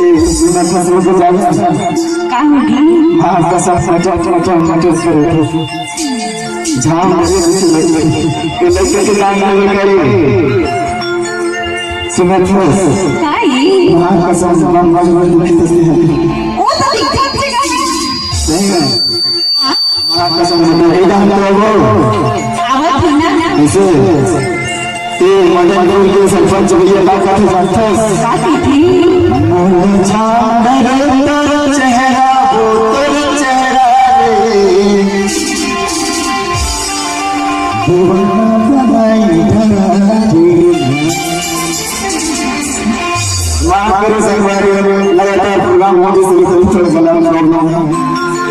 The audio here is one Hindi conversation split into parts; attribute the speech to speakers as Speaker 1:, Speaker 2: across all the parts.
Speaker 1: मैं फसल को जाऊंगा हाँ कसम मटर करो झाम मुझे के लड़के के काम नहीं करे सुबह को हाँ कसम हम दुखी तस्वीर है नहीं है हाँ कसम इधर हम लोगों इसे ये मदन के सरपंच भैया का जानते हैं चेहरा वो तेरा चेहरा लगातार प्रोग्राम होने से थोड़ा बना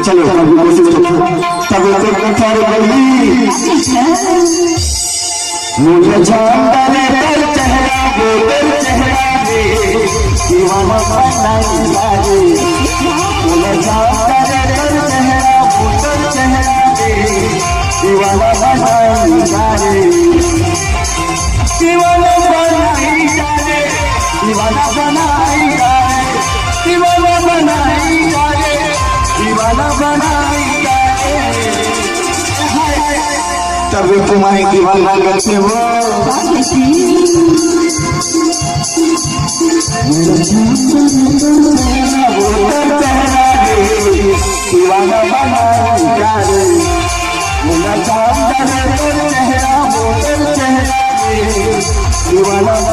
Speaker 1: चलो मुझे जानता है तेरा चेहरा वो तेरा चेहरा दीवाना बनाएगा रे मुझे जानता है तेरा चेहरा वो तेरा चेहरा दीवाना बनाएगा रे दीवाना बनाएगा रे दीवाना बनाएगा रे दीवाना बनाएगा रे दीवाना बनाएगा रे तभी तुम्हारी दीवाना करते हो दीवाना बनाएगा रे मुझे जानता है तेरा चेहरा वो तेरा चेहरा दीवाना बनाएगा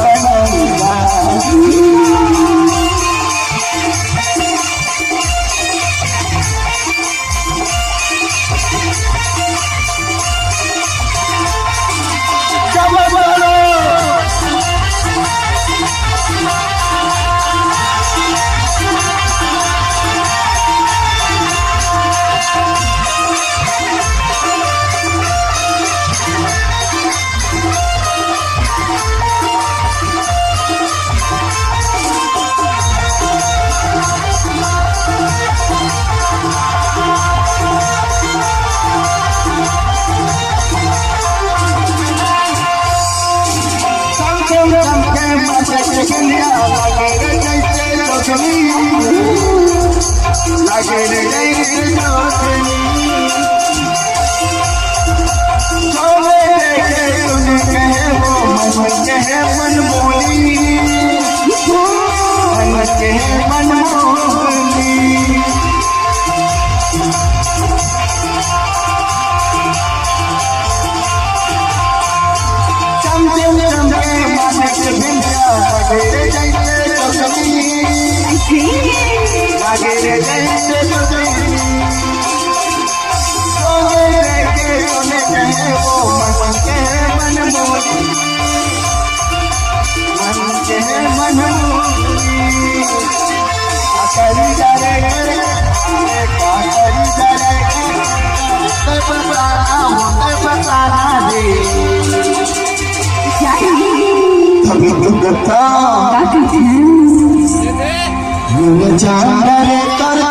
Speaker 1: जानता है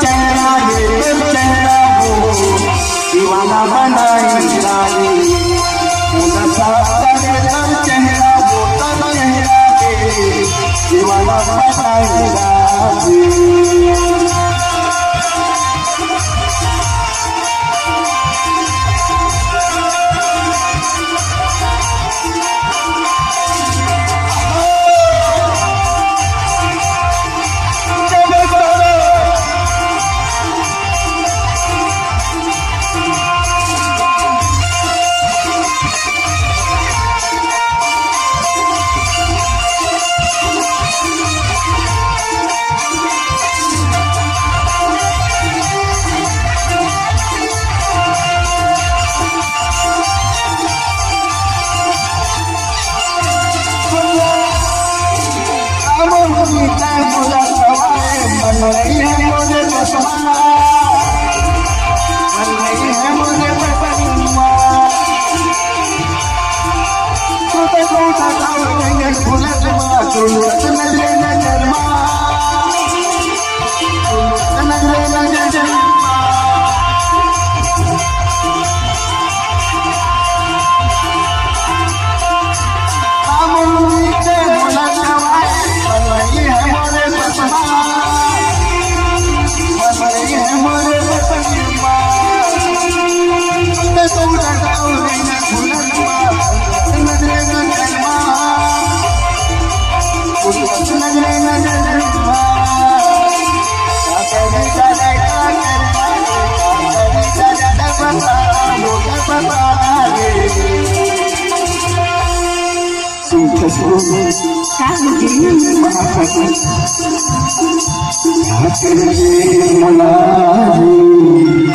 Speaker 1: तेरा चेहरा वो दीवाना बनाएगा रे मुझे जानता है तेरा चेहरा वो तेरा चेहरा दीवाना बनाएगा रे मुलाजी